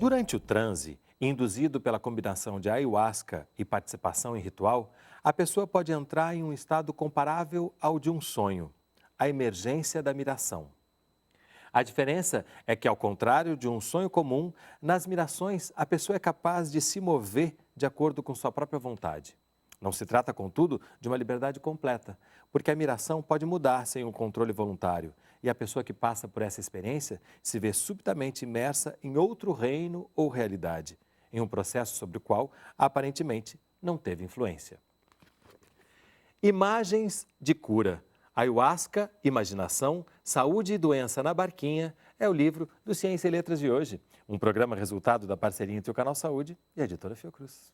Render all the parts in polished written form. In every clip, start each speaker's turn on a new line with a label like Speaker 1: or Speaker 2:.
Speaker 1: Durante o transe, induzido pela combinação de ayahuasca e participação em ritual, a pessoa pode entrar em um estado comparável ao de um sonho, a emergência da miração. A diferença é que, ao contrário de um sonho comum, nas mirações a pessoa é capaz de se mover de acordo com sua própria vontade. Não se trata, contudo, de uma liberdade completa, porque a miração pode mudar sem um controle voluntário, e a pessoa que passa por essa experiência se vê subitamente imersa em outro reino ou realidade, em um processo sobre o qual, aparentemente, não teve influência. Imagens de cura. Ayahuasca, Imaginação, Saúde e Doença na Barquinha é o livro do Ciência e Letras de hoje, um programa resultado da parceria entre o Canal Saúde e a editora Fiocruz.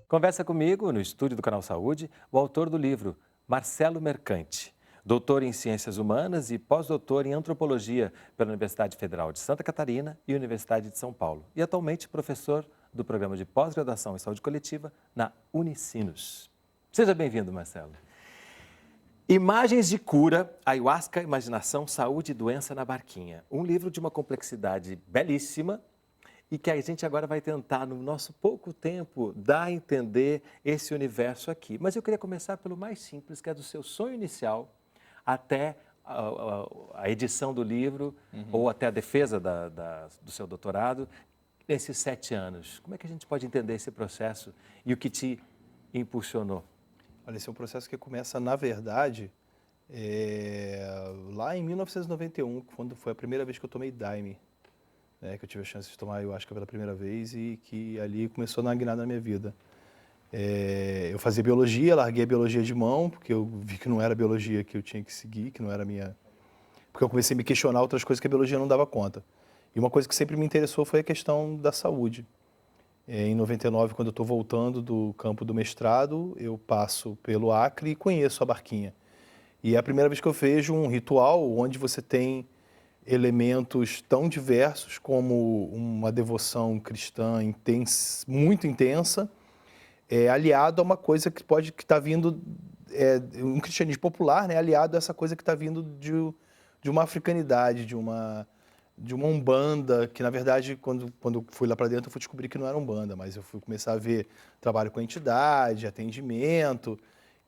Speaker 1: Conversa comigo, no estúdio do Canal Saúde, o autor do livro, Marcelo Mercante, doutor em Ciências Humanas e pós-doutor em Antropologia pela Universidade Federal de Santa Catarina e Universidade de São Paulo, e atualmente professor do Programa de Pós-Graduação em Saúde Coletiva na Unicinos. Seja bem-vindo, Marcelo. Imagens de cura, Ayahuasca, Imaginação, Saúde e Doença na Barquinha. Um livro de uma complexidade belíssima e que a gente agora vai tentar, no nosso pouco tempo, dar a entender esse universo aqui. Mas eu queria começar pelo mais simples, que é do seu sonho inicial até a edição do livro ou até a defesa do seu doutorado, nesses 7 anos. Como é que a gente pode entender esse processo e o que te impulsionou?
Speaker 2: Olha, esse é um processo que começa, na verdade, lá em 1991, quando foi a primeira vez que eu tomei Daime, né, que eu tive a chance de tomar ayahuasca pela primeira vez e que ali começou a dar uma guinada na minha vida. Eu fazia biologia, larguei a biologia de mão, porque eu vi que não era a biologia que eu tinha que seguir, que não era a minha... Porque eu comecei a me questionar outras coisas que a biologia não dava conta. E uma coisa que sempre me interessou foi a questão da saúde. Em 99, quando eu estou voltando do campo do mestrado, eu passo pelo Acre e conheço a Barquinha. E é a primeira vez que eu vejo um ritual onde você tem elementos tão diversos como uma devoção cristã muito intensa, aliado a uma coisa que está vindo, um cristianismo popular, né, aliado a essa coisa que está vindo de uma africanidade, de uma umbanda, que na verdade, quando fui lá para dentro, eu fui descobrir que não era umbanda, mas eu fui começar a ver trabalho com entidade, atendimento,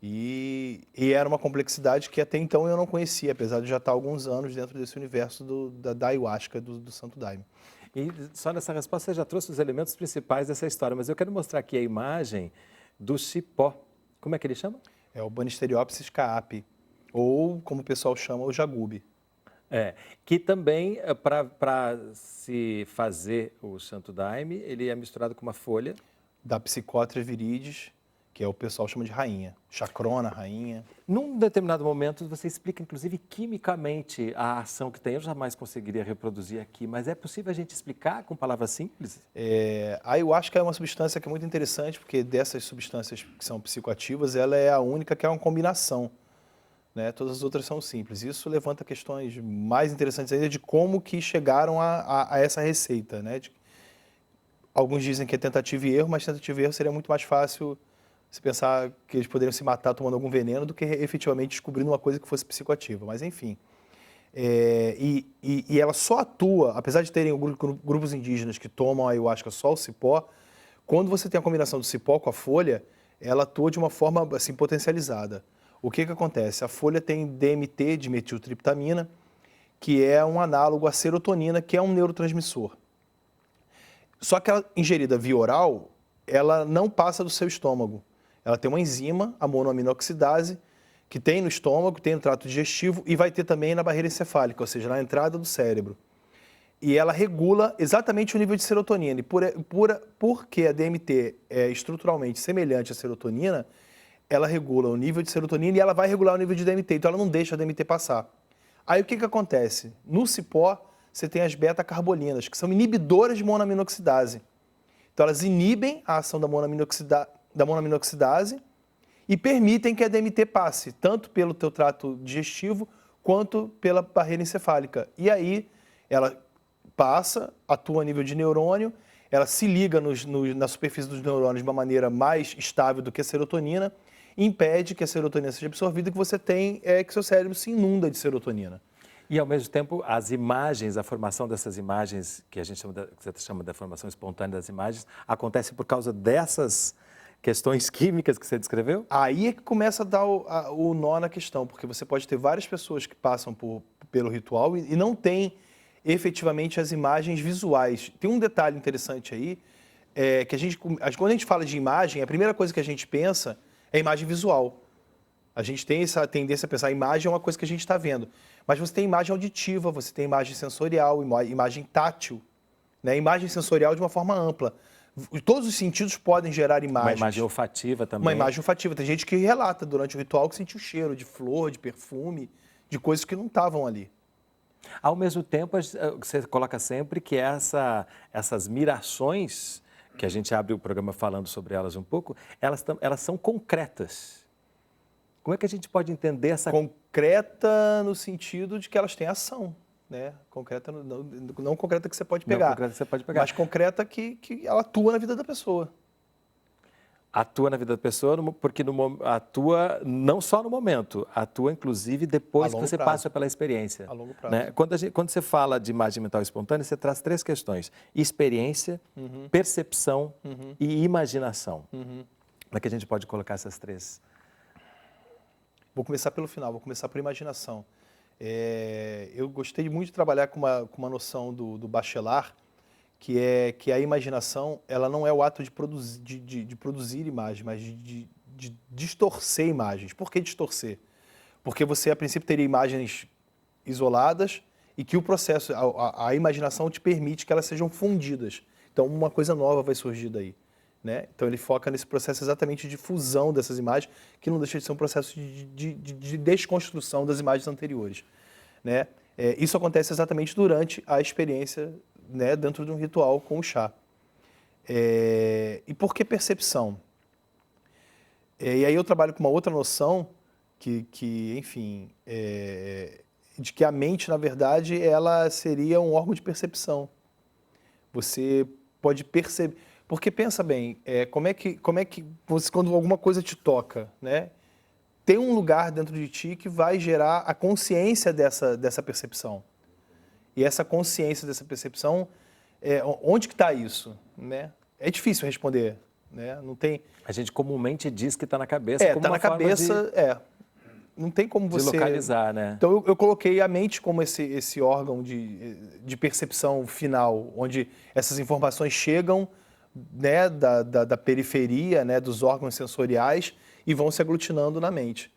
Speaker 2: e era uma complexidade que até então eu não conhecia, apesar de já estar há alguns anos dentro desse universo da ayahuasca, do Santo Daime.
Speaker 1: E só nessa resposta você já trouxe os elementos principais dessa história, mas eu quero mostrar aqui a imagem do cipó. Como é que ele chama?
Speaker 2: É o Banisteriopsis caapi, ou como o pessoal chama, o jagube.
Speaker 1: Que também, para se fazer o Santo Daime, ele é misturado com uma folha.
Speaker 2: Da Psychotria viridis, que é o pessoal chama de rainha, chacrona, rainha.
Speaker 1: Num determinado momento, você explica, inclusive, quimicamente a ação que tem. Eu jamais conseguiria reproduzir aqui, mas é possível a gente explicar com palavras simples?
Speaker 2: A ayahuasca é uma substância que é muito interessante, porque dessas substâncias que são psicoativas, ela é a única que é uma combinação, né? Todas as outras são simples. Isso levanta questões mais interessantes ainda de como que chegaram a essa receita, né? Alguns dizem que é tentativa e erro, mas tentativa e erro seria muito mais fácil se pensar que eles poderiam se matar tomando algum veneno do que efetivamente descobrindo uma coisa que fosse psicoativa. Mas, enfim. E ela só atua, apesar de terem grupos indígenas que tomam a ayahuasca só o cipó, quando você tem a combinação do cipó com a folha, ela atua de uma forma assim, potencializada. O que acontece? A folha tem DMT, dimetiltriptamina, que é um análogo à serotonina, que é um neurotransmissor. Só que ela, ingerida via oral, ela não passa do seu estômago. Ela tem uma enzima, a monoaminoxidase, que tem no estômago, tem no trato digestivo e vai ter também na barreira encefálica, ou seja, na entrada do cérebro. E ela regula exatamente o nível de serotonina. E porque a DMT é estruturalmente semelhante à serotonina, ela regula o nível de serotonina e ela vai regular o nível de DMT, então ela não deixa a DMT passar. Aí o que acontece? No cipó, você tem as beta-carbolinas, que são inibidoras de monoaminoxidase. Então elas inibem a ação da monoaminoxidase e permitem que a DMT passe, tanto pelo teu trato digestivo quanto pela barreira encefálica. E aí ela passa, atua a nível de neurônio, ela se liga na superfície dos neurônios de uma maneira mais estável do que a serotonina impede que a serotonina seja absorvida e que você que seu cérebro se inunda de serotonina.
Speaker 1: E, ao mesmo tempo, as imagens, a formação dessas imagens, que que você chama da formação espontânea das imagens, acontece por causa dessas questões químicas que você descreveu?
Speaker 2: Aí é que começa a dar o nó na questão, porque você pode ter várias pessoas que passam pelo ritual e não tem efetivamente as imagens visuais. Tem um detalhe interessante aí, que quando a gente fala de imagem, a primeira coisa que a gente pensa é a imagem visual. A gente tem essa tendência a pensar, a imagem é uma coisa que a gente está vendo. Mas você tem imagem auditiva, você tem imagem sensorial, imagem tátil, né? Imagem sensorial de uma forma ampla. Todos os sentidos podem gerar imagens.
Speaker 1: Uma imagem olfativa também.
Speaker 2: Uma imagem olfativa. Tem gente que relata durante o ritual que sentiu cheiro de flor, de perfume, de coisas que não estavam ali.
Speaker 1: Ao mesmo tempo, você coloca sempre que essas mirações, que a gente abre o programa falando sobre elas um pouco, elas são concretas. Como é que a gente pode entender essa...
Speaker 2: Concreta no sentido de que elas têm ação, né? Concreta, não concreta que você pode pegar.
Speaker 1: Não concreta que você pode pegar.
Speaker 2: Mas concreta que ela atua na vida da pessoa.
Speaker 1: Atua na vida da pessoa, porque atua não só no momento, atua inclusive depois que você passa pela experiência.
Speaker 2: A longo prazo.
Speaker 1: Né? Quando você fala de imagem mental espontânea, você traz 3 questões: experiência, percepção e imaginação. Como é que a gente pode colocar essas 3?
Speaker 2: Vou começar pelo final, vou começar por imaginação. Eu gostei muito de trabalhar com uma noção do Bachelard, que a imaginação ela não é o ato de produzir imagens, mas de distorcer imagens. Por que distorcer? Porque você, a princípio, teria imagens isoladas e que o processo, a imaginação te permite que elas sejam fundidas. Então, uma coisa nova vai surgir daí. Né? Então ele foca nesse processo exatamente de fusão dessas imagens, que não deixa de ser um processo de desconstrução das imagens anteriores. Né? Isso acontece exatamente durante a experiência, né, dentro de um ritual com o chá. E por que percepção? E aí eu trabalho com uma outra noção enfim, de que a mente, na verdade, ela seria um órgão de percepção. Você pode perceber... Porque pensa bem, como é que você, quando alguma coisa te toca, né, tem um lugar dentro de ti que vai gerar a consciência dessa percepção. E essa consciência dessa percepção, onde que está isso? Né? É difícil responder. Né? Não tem...
Speaker 1: A gente comumente diz que está na cabeça.
Speaker 2: Está na cabeça, não tem como você...
Speaker 1: localizar, né?
Speaker 2: Então eu coloquei a mente como esse órgão de percepção final, onde essas informações chegam, né, da periferia, né, dos órgãos sensoriais e vão se aglutinando na mente.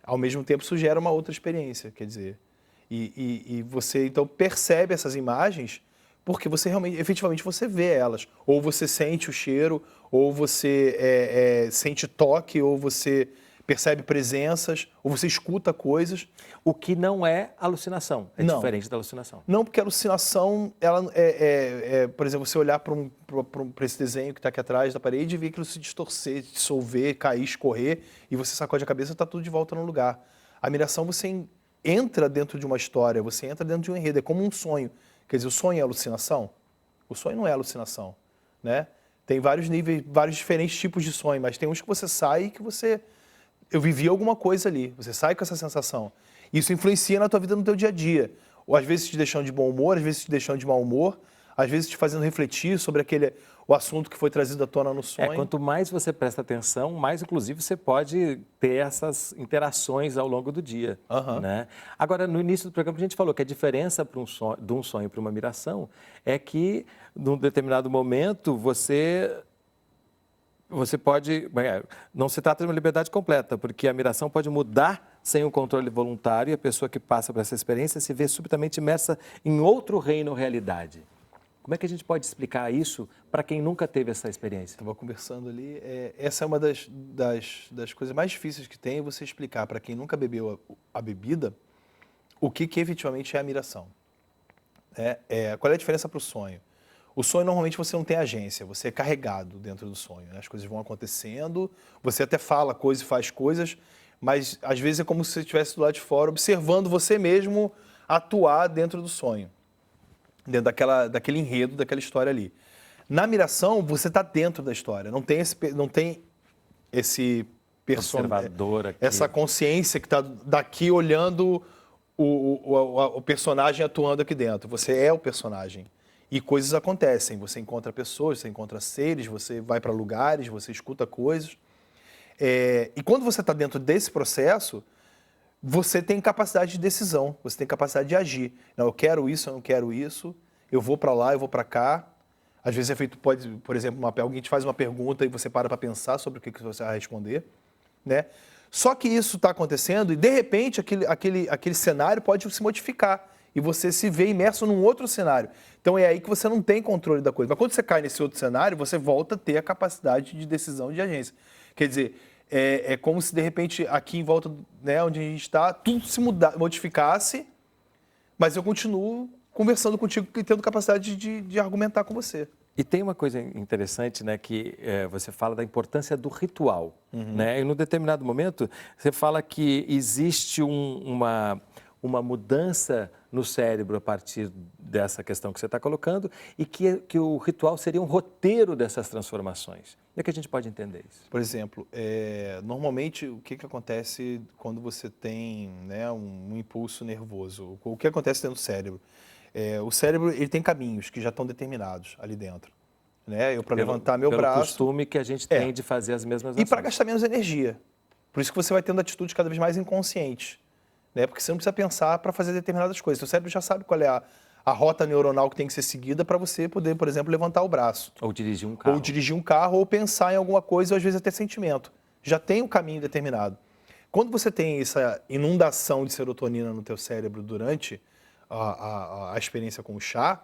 Speaker 2: Ao mesmo tempo, isso gera uma outra experiência, quer dizer. E você, então, percebe essas imagens porque você realmente, efetivamente, você vê elas. Ou você sente o cheiro, ou você sente toque, ou você percebe presenças, ou você escuta coisas.
Speaker 1: O que não é alucinação, diferente da alucinação.
Speaker 2: Não, porque a alucinação, ela por exemplo, você olhar para esse desenho que está aqui atrás da parede e ver aquilo se distorcer, dissolver, cair, escorrer, e você sacode a cabeça e está tudo de volta no lugar. A miração, você entra dentro de uma história, você entra dentro de um enredo, é como um sonho. Quer dizer, o sonho é alucinação? O sonho não é alucinação, né? Tem vários níveis, vários diferentes tipos de sonho, mas tem uns que você sai e que eu vivi alguma coisa ali, você sai com essa sensação. Isso influencia na tua vida, no teu dia a dia. Ou às vezes te deixando de bom humor, às vezes te deixando de mau humor, às vezes te fazendo refletir sobre o assunto que foi trazido à tona no sonho.
Speaker 1: Quanto mais você presta atenção, mais inclusive você pode ter essas interações ao longo do dia. Né? Agora, no início do programa a gente falou que a diferença de um sonho para uma miração é que, num determinado momento, você pode... Não se trata de uma liberdade completa, porque a miração pode mudar sem um controle voluntário e a pessoa que passa por essa experiência se vê subitamente imersa em outro reino ou realidade. Como é que a gente pode explicar isso para quem nunca teve essa experiência?
Speaker 2: Estava conversando ali, essa é uma das coisas mais difíceis que tem, você explicar para quem nunca bebeu a bebida o que efetivamente é a miração. Qual é a diferença para o sonho? O sonho, normalmente, você não tem agência, você é carregado dentro do sonho. Né? As coisas vão acontecendo, você até fala coisas e faz coisas, mas, às vezes, é como se você estivesse do lado de fora, observando você mesmo atuar dentro do sonho, dentro daquele enredo, daquela história ali. Na miração, você está dentro da história, não tem
Speaker 1: observador aqui.
Speaker 2: Essa consciência que está daqui olhando o personagem atuando aqui dentro. Você é o personagem. E coisas acontecem. Você encontra pessoas, você encontra seres, você vai para lugares, você escuta coisas. E quando você está dentro desse processo, você tem capacidade de decisão, você tem capacidade de agir. Não, eu quero isso, eu não quero isso, eu vou para lá, eu vou para cá. Às vezes é feito, por exemplo, alguém te faz uma pergunta e você para pensar sobre o que você vai responder, né? Só que isso está acontecendo e, de repente, aquele cenário pode se modificar e você se vê imerso num outro cenário. Então, é aí que você não tem controle da coisa. Mas quando você cai nesse outro cenário, você volta a ter a capacidade de decisão de agência. Quer dizer, é como se, de repente, aqui em volta, né, onde a gente está, tudo se modificasse, mas eu continuo conversando contigo e tendo capacidade de argumentar com você.
Speaker 1: E tem uma coisa interessante, né, que você fala da importância do ritual, né? E num determinado momento você fala que existe uma mudança no cérebro a partir dessa questão que você está colocando e que o ritual seria um roteiro dessas transformações. Como é que a gente pode entender isso?
Speaker 2: Por exemplo, normalmente o que acontece quando você tem, né, um impulso nervoso? O que acontece dentro do cérebro? O cérebro ele tem caminhos que já estão determinados ali dentro. Né? Eu, para levantar meu braço...
Speaker 1: Pelo costume que a gente tem de fazer as mesmas ações.
Speaker 2: E para gastar menos energia. Por isso que você vai tendo atitudes cada vez mais inconscientes. Né? Porque você não precisa pensar para fazer determinadas coisas. Seu cérebro já sabe qual é a rota neuronal que tem que ser seguida para você poder, por exemplo, levantar o braço.
Speaker 1: Ou dirigir um carro.
Speaker 2: Ou dirigir um carro, ou pensar em alguma coisa, ou às vezes até sentimento. Já tem um caminho determinado. Quando você tem essa inundação de serotonina no teu cérebro durante a experiência com o chá,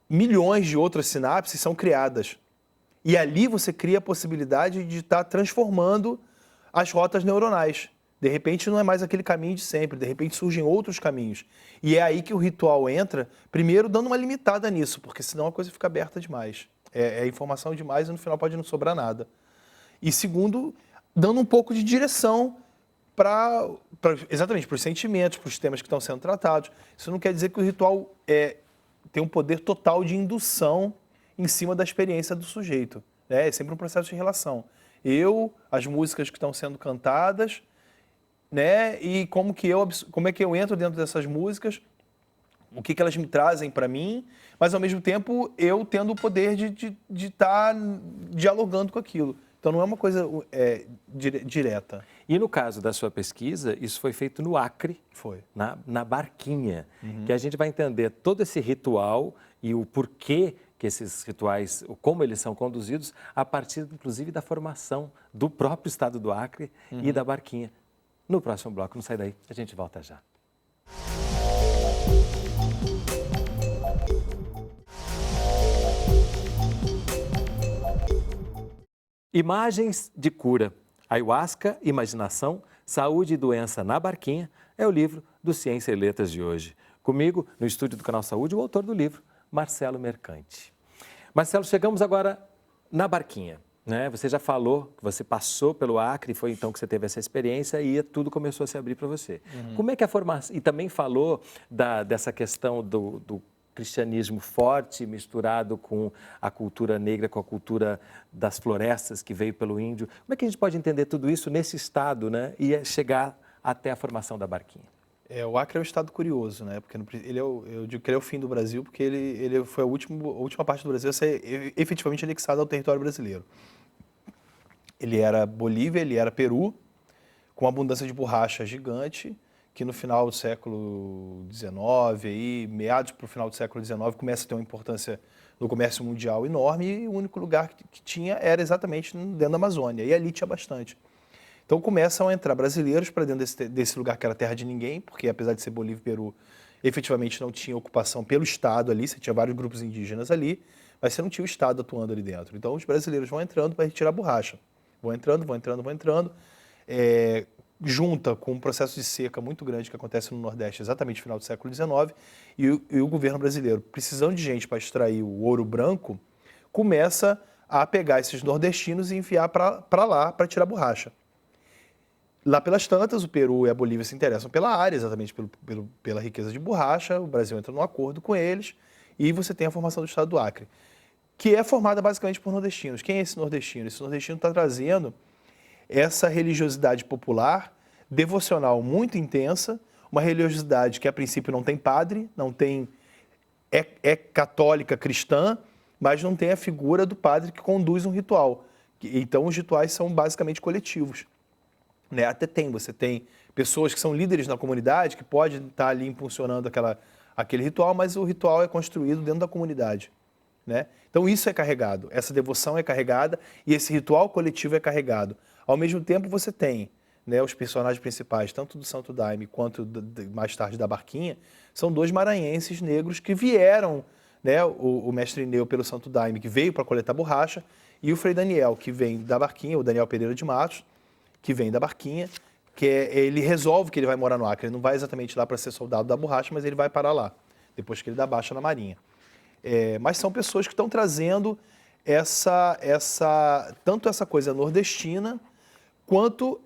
Speaker 2: milhões de outras sinapses são criadas. E ali você cria a possibilidade de estar transformando as rotas neuronais. De repente não é mais aquele caminho de sempre, de repente surgem outros caminhos. E é aí que o ritual entra, primeiro dando uma limitada nisso, porque senão a coisa fica aberta demais. É informação demais e no final pode não sobrar nada. E segundo, dando um pouco de direção exatamente para os sentimentos, para os temas que estão sendo tratados. Isso não quer dizer que o ritual tem um poder total de indução em cima da experiência do sujeito. Né? É sempre um processo de relação. As músicas que estão sendo cantadas, né? E como é que eu entro dentro dessas músicas, o que elas me trazem para mim, mas ao mesmo tempo eu tendo o poder de estar dialogando com aquilo. Então não é uma coisa direta.
Speaker 1: E no caso da sua pesquisa, isso foi feito no Acre,
Speaker 2: foi
Speaker 1: na Barquinha, que a gente vai entender todo esse ritual e o porquê que esses rituais, como eles são conduzidos, a partir, inclusive, da formação do próprio estado do Acre e da Barquinha. No próximo bloco, não sai daí, a gente volta já. Imagens de cura. Ayahuasca, imaginação, saúde e doença na Barquinha é o livro do Ciência e Letras de hoje. Comigo, no estúdio do Canal Saúde, o autor do livro, Marcelo Mercante. Marcelo, chegamos agora na Barquinha, né? Você já falou que você passou pelo Acre, foi então que você teve essa experiência e tudo começou a se abrir para você. Como é que a formação... E também falou dessa questão do cristianismo forte misturado com a cultura negra, com a cultura das florestas que veio pelo índio. Como é que a gente pode entender tudo isso nesse estado, né? E chegar até a formação da Barquinha?
Speaker 2: O Acre é um estado curioso, né? Porque eu digo que ele é o fim do Brasil, porque ele foi a última parte do Brasil a ser efetivamente anexada ao território brasileiro. Ele era Bolívia, ele era Peru, com abundância de borracha gigante, que no final do século XIX, meados para o final do século XIX, começa a ter uma importância no comércio mundial enorme, e o único lugar que tinha era exatamente dentro da Amazônia, e ali tinha bastante. Então começam a entrar brasileiros para dentro desse lugar que era terra de ninguém, porque apesar de ser Bolívia e Peru, efetivamente não tinha ocupação pelo Estado ali, você tinha vários grupos indígenas ali, mas você não tinha o Estado atuando ali dentro. Então os brasileiros vão entrando para retirar a borracha. Vão entrando, junta com um processo de seca muito grande que acontece no Nordeste exatamente no final do século XIX, e o governo brasileiro, precisando de gente para extrair o ouro branco, começa a pegar esses nordestinos e enviar para lá para tirar borracha. Lá pelas tantas, o Peru e a Bolívia se interessam pela área, exatamente pela riqueza de borracha, o Brasil entra num acordo com eles, e você tem a formação do estado do Acre, que é formada basicamente por nordestinos. Quem é esse nordestino? Esse nordestino está trazendo essa religiosidade popular, devocional muito intensa, uma religiosidade que a princípio não tem padre, não tem é católica cristã, mas não tem a figura do padre que conduz um ritual. Então os rituais são basicamente coletivos, né? Você tem pessoas que são líderes na comunidade que podem estar ali impulsionando aquele ritual, mas o ritual é construído dentro da comunidade, né? Então isso é carregado, essa devoção é carregada e esse ritual coletivo é carregado. Ao mesmo tempo você tem, né, os personagens principais, tanto do Santo Daime quanto mais tarde da Barquinha, são dois maranhenses negros que vieram, né, o mestre Ineu pelo Santo Daime, que veio para coletar borracha, e o Frei Daniel, que vem da Barquinha, o Daniel Pereira de Matos, que vem da Barquinha, ele resolve que ele vai morar no Acre. Ele não vai exatamente lá para ser soldado da borracha, mas ele vai parar lá, depois que ele dá baixa na Marinha. Mas são pessoas que estão trazendo tanto essa coisa nordestina, quanto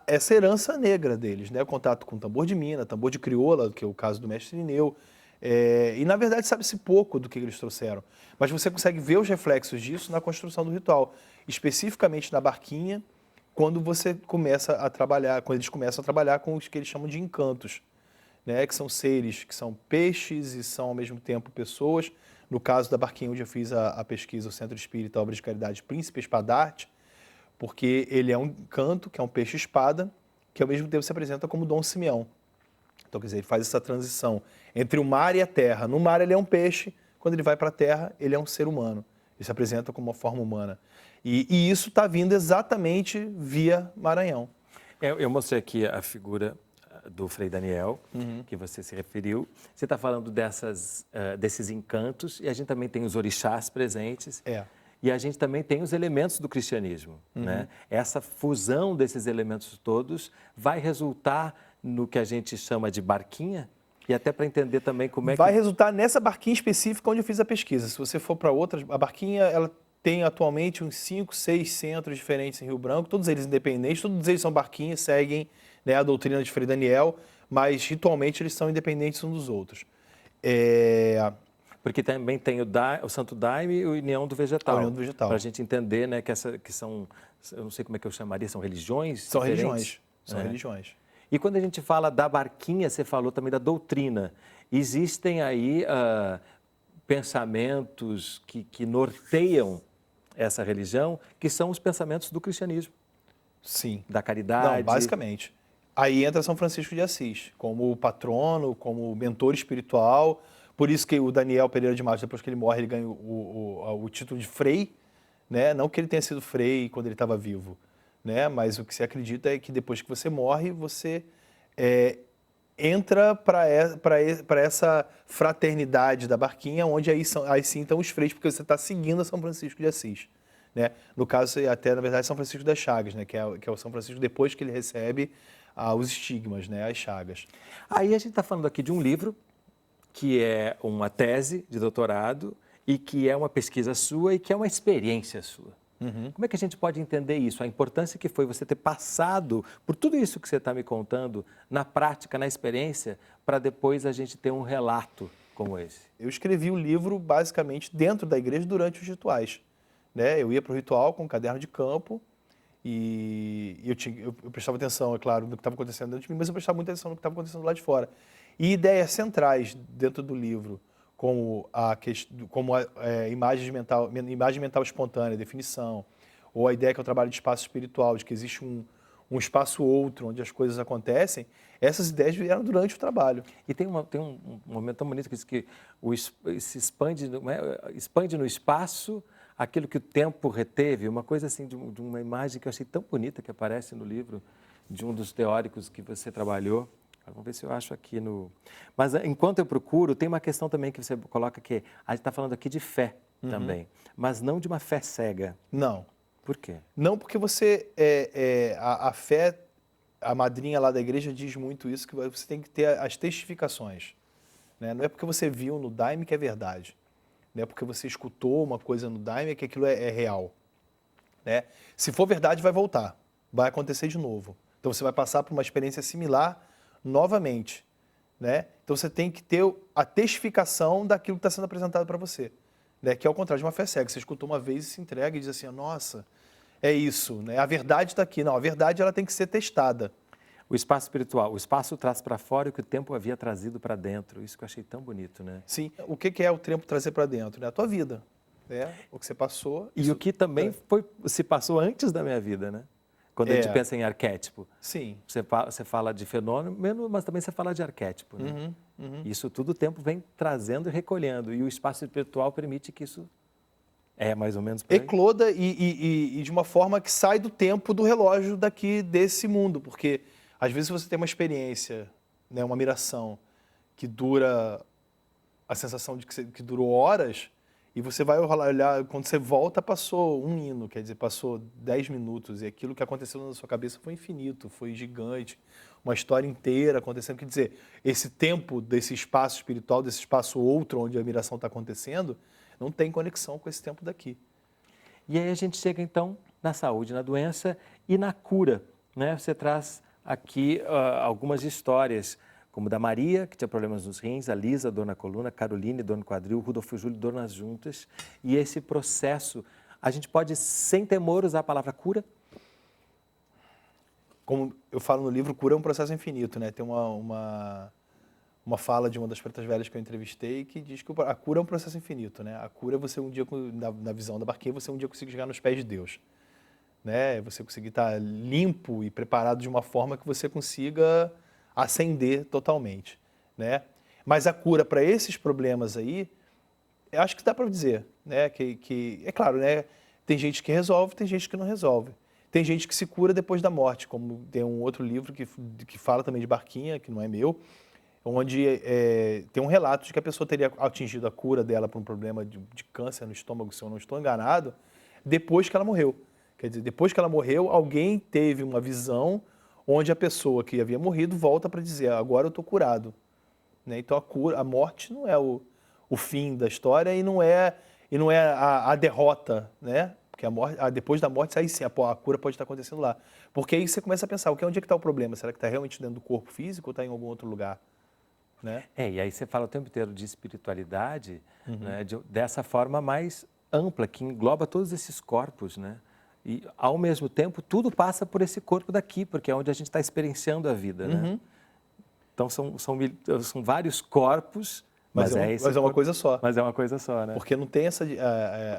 Speaker 2: essa herança negra deles, né? O contato com tambor de mina, tambor de crioula, que é o caso do mestre Ineu. E, na verdade, sabe-se pouco do que eles trouxeram. Mas você consegue ver os reflexos disso na construção do ritual, especificamente na Barquinha, quando você começa a trabalhar, quando eles começam a trabalhar com os que eles chamam de encantos, né? Que são seres que são peixes e são, ao mesmo tempo, pessoas. No caso da Barquinha, onde eu fiz a pesquisa, o Centro Espírita Obra de Caridade Príncipe Espadarte, porque ele é um encanto, que é um peixe-espada, que ao mesmo tempo se apresenta como Dom Simeão. Então, quer dizer, ele faz essa transição entre o mar e a terra. No mar ele é um peixe, quando ele vai para a terra ele é um ser humano. Ele se apresenta como uma forma humana. E isso está vindo exatamente via Maranhão.
Speaker 1: Eu mostrei aqui a figura do Frei Daniel, que você se referiu. Você está falando desses encantos, e a gente também tem os orixás presentes. E a gente também tem os elementos do cristianismo, né? Essa fusão desses elementos todos vai resultar no que a gente chama de barquinha, e até para entender também como é que...
Speaker 2: Vai resultar nessa barquinha específica onde eu fiz a pesquisa. Se você for para outras, a barquinha ela tem atualmente uns 5, 6 centros diferentes em Rio Branco, todos eles independentes, todos eles são barquinhas, seguem, né, a doutrina de Frei Daniel, mas ritualmente eles são independentes uns dos outros.
Speaker 1: Porque também tem o Santo Daime e a União do Vegetal.
Speaker 2: A União do Vegetal.
Speaker 1: Para a gente entender, né, que são, eu não sei como é que eu chamaria, são religiões?
Speaker 2: São
Speaker 1: diferentes?
Speaker 2: religiões. São religiões.
Speaker 1: E quando a gente fala da barquinha, você falou também da doutrina. Existem aí pensamentos que norteiam essa religião, que são os pensamentos do cristianismo.
Speaker 2: Sim.
Speaker 1: Da caridade.
Speaker 2: Não, basicamente. Aí entra São Francisco de Assis, como patrono, como mentor espiritual. Por isso que o Daniel Pereira de Matos, depois que ele morre, ele ganha o título de frei, né? Não que ele tenha sido frei quando ele estava vivo, né? Mas o que se acredita é que depois que você morre, você entra para essa fraternidade da barquinha, onde aí sim estão os freios, porque você está seguindo a São Francisco de Assis, né? No caso, até, na verdade, São Francisco das Chagas, né? Que é o São Francisco depois que ele recebe os estigmas, né? As chagas.
Speaker 1: Aí a gente está falando aqui de um livro que é uma tese de doutorado e que é uma pesquisa sua e que é uma experiência sua. Como é que a gente pode entender isso? A importância que foi você ter passado por tudo isso que você está me contando na prática, na experiência, para depois a gente ter um relato como esse.
Speaker 2: Eu escrevi o livro basicamente dentro da igreja durante os rituais, né? Eu ia para o ritual com um caderno de campo e eu prestava atenção, é claro, no que estava acontecendo dentro de mim, mas eu prestava muita atenção no que estava acontecendo lá de fora. E ideias centrais dentro do livro, como imagem mental espontânea, definição, ou a ideia que eu trabalho de espaço espiritual, de que existe um espaço outro onde as coisas acontecem, essas ideias vieram durante o trabalho.
Speaker 1: E tem um momento tão bonito que diz que se expande no espaço aquilo que o tempo reteve, uma coisa assim, de uma imagem que eu achei tão bonita que aparece no livro, de um dos teóricos que você trabalhou. Vamos ver se eu acho aqui no... Mas enquanto eu procuro, tem uma questão também que você coloca que a gente está falando aqui de fé também, mas não de uma fé cega.
Speaker 2: Não.
Speaker 1: Por quê?
Speaker 2: Não, porque a fé, a madrinha lá da igreja diz muito isso, que você tem que ter as testificações, né? Não é porque você viu no Daime que é verdade. Não é porque você escutou uma coisa no Daime que aquilo é real, né? Se for verdade, vai voltar. Vai acontecer de novo. Então você vai passar por uma experiência similar novamente, né? Então você tem que ter a testificação daquilo que está sendo apresentado para você, né? Que é ao contrário de uma fé cega. Você escutou uma vez e se entrega e diz assim, nossa, É isso, né? A verdade está aqui. Não, a verdade ela tem que ser testada.
Speaker 1: O espaço espiritual, o espaço traz para fora o que o tempo havia trazido para dentro. Isso que eu achei tão bonito, né?
Speaker 2: Sim. O que é o tempo trazer para dentro? Né? A tua vida, né? O que você passou.
Speaker 1: E o que também se passou antes da minha vida, né? Quando a gente pensa em arquétipo.
Speaker 2: Sim.
Speaker 1: Você fala de fenômeno, mas também você fala de arquétipo, né? Isso tudo o tempo vem trazendo e recolhendo. E o espaço espiritual permite que isso mais ou menos por aí.
Speaker 2: Ecloda e de uma forma que sai do tempo do relógio daqui desse mundo. Porque às vezes você tem uma experiência, né, uma miração que dura a sensação de que durou horas, e você vai olhar, quando você volta, passou um hino, quer dizer, passou 10 minutos, e aquilo que aconteceu na sua cabeça foi infinito, foi gigante, uma história inteira acontecendo. Quer dizer, esse tempo desse espaço espiritual, desse espaço outro onde a miração está acontecendo, não tem conexão com esse tempo daqui.
Speaker 1: E aí a gente chega, então, na saúde, na doença e na cura, né? Você traz aqui algumas histórias, como da Maria, que tinha problemas nos rins, a Lisa, dor na coluna, Caroline, dor no quadril, Rudolfo e Júlio, dor nas juntas. E esse processo, a gente pode, sem temor, usar a palavra cura?
Speaker 2: Como eu falo no livro, cura é um processo infinito, né? Tem uma fala de uma das pretas velhas que eu entrevistei que diz que a cura é um processo infinito, né? A cura é você um dia, na visão da Barquinha, você um dia conseguir chegar nos pés de Deus, né? Você conseguir estar limpo e preparado de uma forma que você consiga ascender totalmente, né? Mas a cura para esses problemas aí, eu acho que dá para dizer, né? Que é claro, né? Tem gente que resolve, tem gente que não resolve. Tem gente que se cura depois da morte, como tem um outro livro que fala também de Barquinha, que não é meu, onde tem um relato de que a pessoa teria atingido a cura dela por um problema de câncer no estômago, se eu não estou enganado, depois que ela morreu. Quer dizer, depois que ela morreu, alguém teve uma visão onde a pessoa que havia morrido volta para dizer, agora eu estou curado. Né? Então a morte não é o fim da história e não é a derrota, né? Porque depois da morte, aí sim, a cura pode estar acontecendo lá. Porque aí você começa a pensar, onde é que está o problema? Será que está realmente dentro do corpo físico ou está em algum outro lugar? Né?
Speaker 1: E aí você fala o tempo inteiro de espiritualidade, né, dessa forma mais ampla, que engloba todos esses corpos, né? E, ao mesmo tempo, tudo passa por esse corpo daqui, porque é onde a gente está experienciando a vida, né? Então, são vários corpos, mas é
Speaker 2: uma coisa só.
Speaker 1: Mas é uma coisa só, né?
Speaker 2: Porque não tem essa...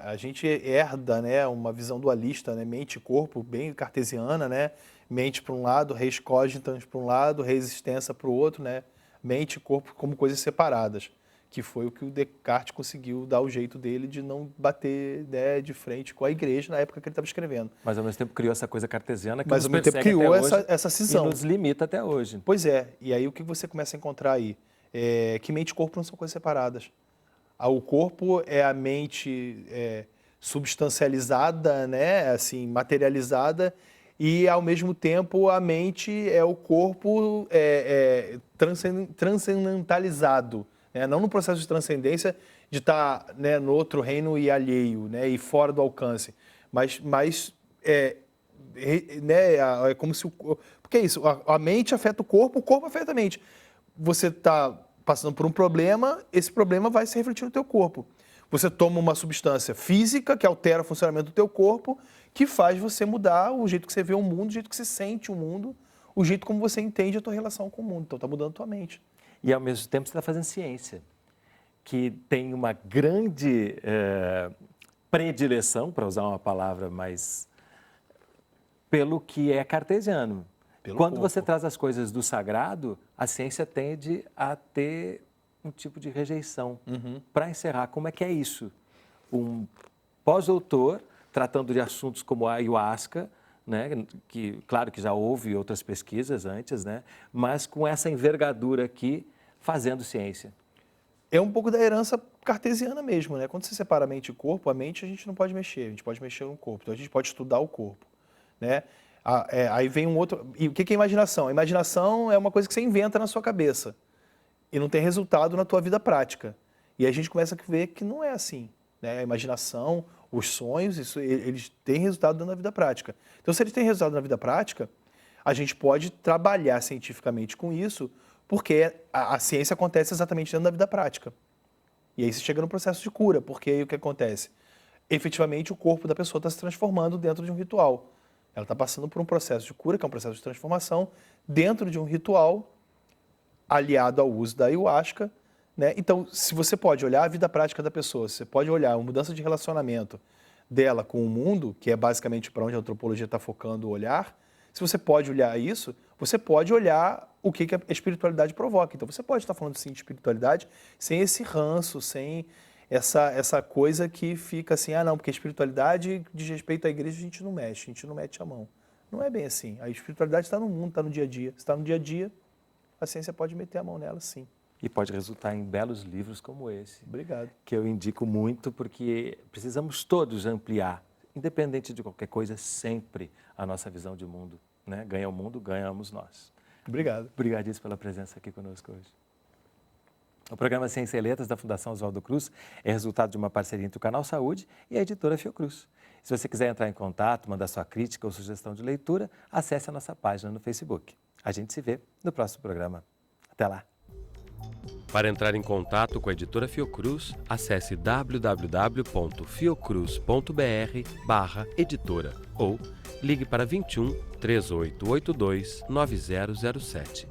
Speaker 2: A gente herda, né, uma visão dualista, né? Mente e corpo, bem cartesiana, né? Mente para um lado, res cogitans para um lado, res extensa para o outro, né? Mente e corpo como coisas separadas, que foi o que o Descartes conseguiu dar o jeito dele de não bater, né, de frente com a igreja na época que ele estava escrevendo.
Speaker 1: Mas ao mesmo tempo criou essa coisa cartesiana que
Speaker 2: Mas
Speaker 1: nos
Speaker 2: ao mesmo tempo criou essa cisão.
Speaker 1: E nos limita até hoje.
Speaker 2: Pois é, e aí o que você começa a encontrar aí? Que mente e corpo não são coisas separadas. O corpo é a mente substancializada, né, assim, materializada, e, ao mesmo tempo, a mente é o corpo transcendentalizado. Né? Não no processo de transcendência de estar, né, no outro reino e alheio, né, e fora do alcance. Mas né, é como se... Porque é isso, a mente afeta o corpo afeta a mente. Você está passando por um problema, esse problema vai se refletir no teu corpo. Você toma uma substância física que altera o funcionamento do teu corpo, que faz você mudar o jeito que você vê o mundo, o jeito que você sente o mundo, o jeito como você entende a tua relação com o mundo. Então, está mudando a tua mente.
Speaker 1: E, ao mesmo tempo, você está fazendo ciência, que tem uma grande predileção, para usar uma palavra mais... pelo que é cartesiano. Quando você traz as coisas do sagrado, a ciência tende a ter um tipo de rejeição. Para encerrar, como é que é isso? Um pós-doutor tratando de assuntos como a ayahuasca, né, que claro que já houve outras pesquisas antes, né, mas com essa envergadura aqui, fazendo ciência.
Speaker 2: É um pouco da herança cartesiana mesmo, né? Quando você separa a mente e o corpo, a mente a gente não pode mexer, a gente pode mexer no corpo, então a gente pode estudar o corpo, né? Aí vem um outro... E o que é imaginação? A imaginação é uma coisa que você inventa na sua cabeça e não tem resultado na tua vida prática. E aí a gente começa a ver que não é assim, né? A imaginação, os sonhos, eles têm resultado dentro da vida prática. Então, se eles têm resultado na vida prática, a gente pode trabalhar cientificamente com isso, porque a ciência acontece exatamente dentro da vida prática. E aí você chega no processo de cura, porque aí o que acontece? efetivamente o corpo da pessoa está se transformando dentro de um ritual. Ela está passando por um processo de cura, que é um processo de transformação, dentro de um ritual aliado ao uso da ayahuasca, né? Então, se você pode olhar a vida prática da pessoa, você pode olhar a mudança de relacionamento dela com o mundo, que é basicamente para onde a antropologia está focando o olhar, se você pode olhar isso, você pode olhar o que a espiritualidade provoca. Então, você pode estar falando sim de espiritualidade sem esse ranço, sem essa coisa que fica assim, não, porque a espiritualidade diz respeito à igreja, a gente não mexe, a gente não mete a mão. Não é bem assim. A espiritualidade está no mundo, está no dia a dia. Se está no dia a dia, a ciência pode meter a mão nela, sim.
Speaker 1: E pode resultar em belos livros como esse.
Speaker 2: Obrigado.
Speaker 1: Que eu indico muito, porque precisamos todos ampliar, independente de qualquer coisa, sempre a nossa visão de mundo. Né? Ganha o mundo, ganhamos nós.
Speaker 2: Obrigado.
Speaker 1: Obrigadíssimo pela presença aqui conosco hoje. O programa Ciência e Letras da Fundação Oswaldo Cruz é resultado de uma parceria entre o Canal Saúde e a editora Fiocruz. Se você quiser entrar em contato, mandar sua crítica ou sugestão de leitura, acesse a nossa página no Facebook. A gente se vê no próximo programa. Até lá!
Speaker 3: Para entrar em contato com a editora Fiocruz, acesse www.fiocruz.br/editora ou ligue para 21 3882 9007.